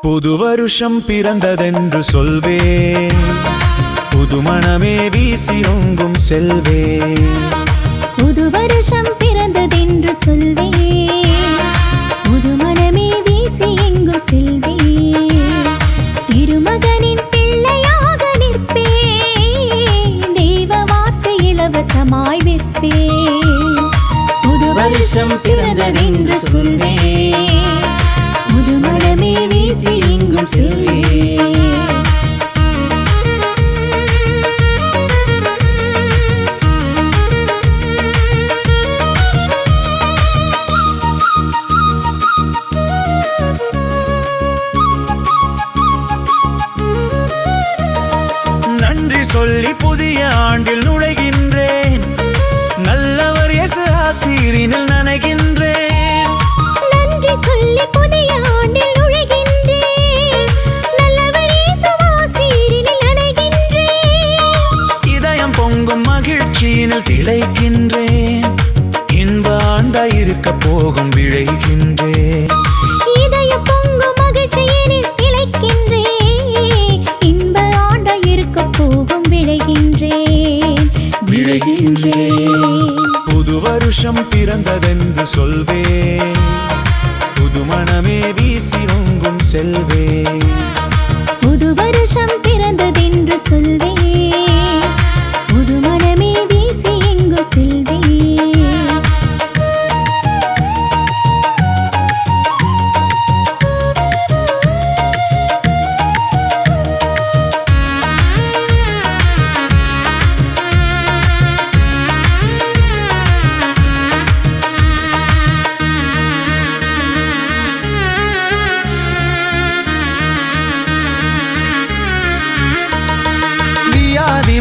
புது வருஷம் பிறந்ததென்று சொல்வேன், புது மனமே வீசி எங்கும் செல்வேன். புது வருஷம் பிறந்ததென்று சொல்வேன், புது மனமே வீசி எங்கும் செல்வேன். திருமகனின் பிள்ளையாக நிற்பேன், தெய்வ வார்த்தை இலவசமாய் விற்பேன். புது வருஷம் பிறந்ததென்று சொல்வேன், புது மனமே வீசி எங்கும் செல்வேன். நன்றி சொல்லி புதிய ஆண்டில் நுழைகின்றேன், நல்லவர் இயேசு ஆசீரினில் நனைகின்றேன். நன்றி சொல்லி புதிய ஆண்டில் நுழைகின்றேன், நல்லவர் இயேசு ஆசீரினில் நனைகின்றேன். இதயம் பொங்கும் மகிழ்ச்சியினில் திளைக்கின்றேன், இன்ப ஆண்டாய் இருக்க போகும் விழைகின்றேன். இதயம் பொங்கும் மகிழ்ச்சியினில் திளைக்கின்றேன், இன்ப ஆண்டாய் இருக்க போகும் விழைகின்றேன். புது வருஷம் பிறந்ததென்று சொல்வேன், புது மனமே வீசி எங்கும் செல்வேன். புது வருஷம் பிறந்ததென்று சொல்வேன், புது மனமே வீசி எங்கும் செல்வேன்.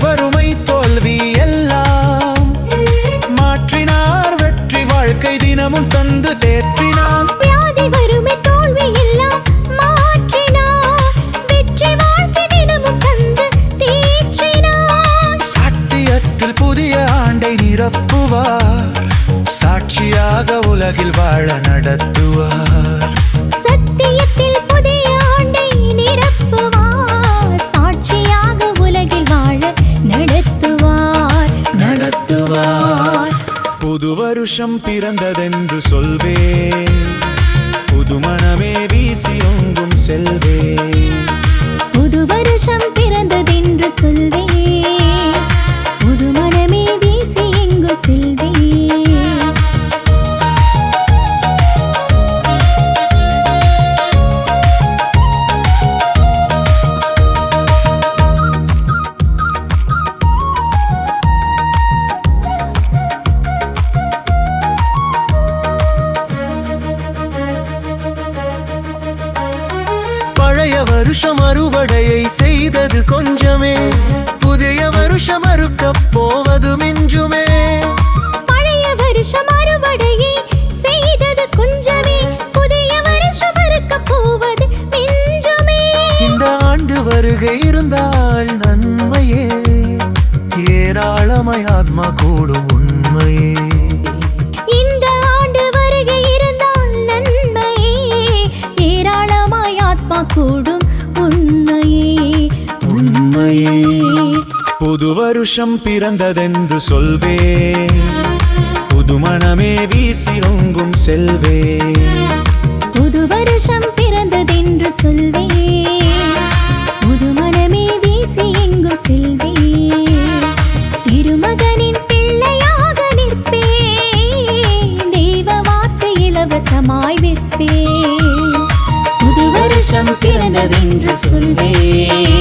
வறுமை தோல்வி எல்லாம் மாற்றினார், வெற்றி வாழ்க்கை தினமும் தந்து தேற்றினார். வியாதி வறுமை தோல்வி எல்லாம் மாற்றினார், வெற்றி வாழ்க்கை தினமும் தந்து தேற்றினார். சத்தியத்தில் புதிய ஆண்டை நிரப்புவார், சாட்சியாக உலகில் வாழ நடத்துவார். சத்தியத்தில் புதிய ஆண்டை நிரப்புவார், சாட்சியாக உலகில் வாழ நடத்துவார். புது வருஷம் பிறந்ததென்று சொல்வேன், புது மனமே வீசி எங்கும் செல்வேன். புது வருஷம் பிறந்ததென்று சொல்வேன், புது மனமே வீசி எங்கும் செல்வேன். பழைய வருஷம் அறுவடையை செய்தது கொஞ்சமே, புதிய வருஷம் அறுக்கப் போவது மிஞ்சுமே. பழைய வருஷம் அறுவடையை செய்தது கொஞ்சமே, புதிய வருஷம் அறுக்கப் போவது மிஞ்சுமே. இந்த ஆண்டு வருகை இருந்தால் நன்மையே, ஏராளமாய் ஆத்மா கூடும் உண்மையே. இந்த ஆண்டு வருகை இருந்தால் நன்மையே, ஏராளமாய் ஆத்மா கூடும் உண்மையே. புது வருஷம் பிறந்ததென்று சொல்வேன், புது மனமே வீசி எங்கும் செல்வேன். புது வருஷம் பிறந்ததென்று சொல்வேன், புது மனமே வீசி எங்கும் செல்வேன். திருமகனின் பிள்ளையாக நிற்பேன், தெய்வ வார்த்தை இலவசமாய் விற்பேன். புது வருஷம் பிறந்ததென்று சொல்வேன்,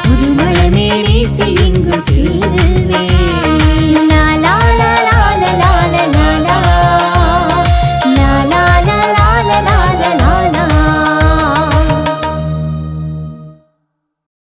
புது மனமே வீசி எங்கும் செல்வேன்.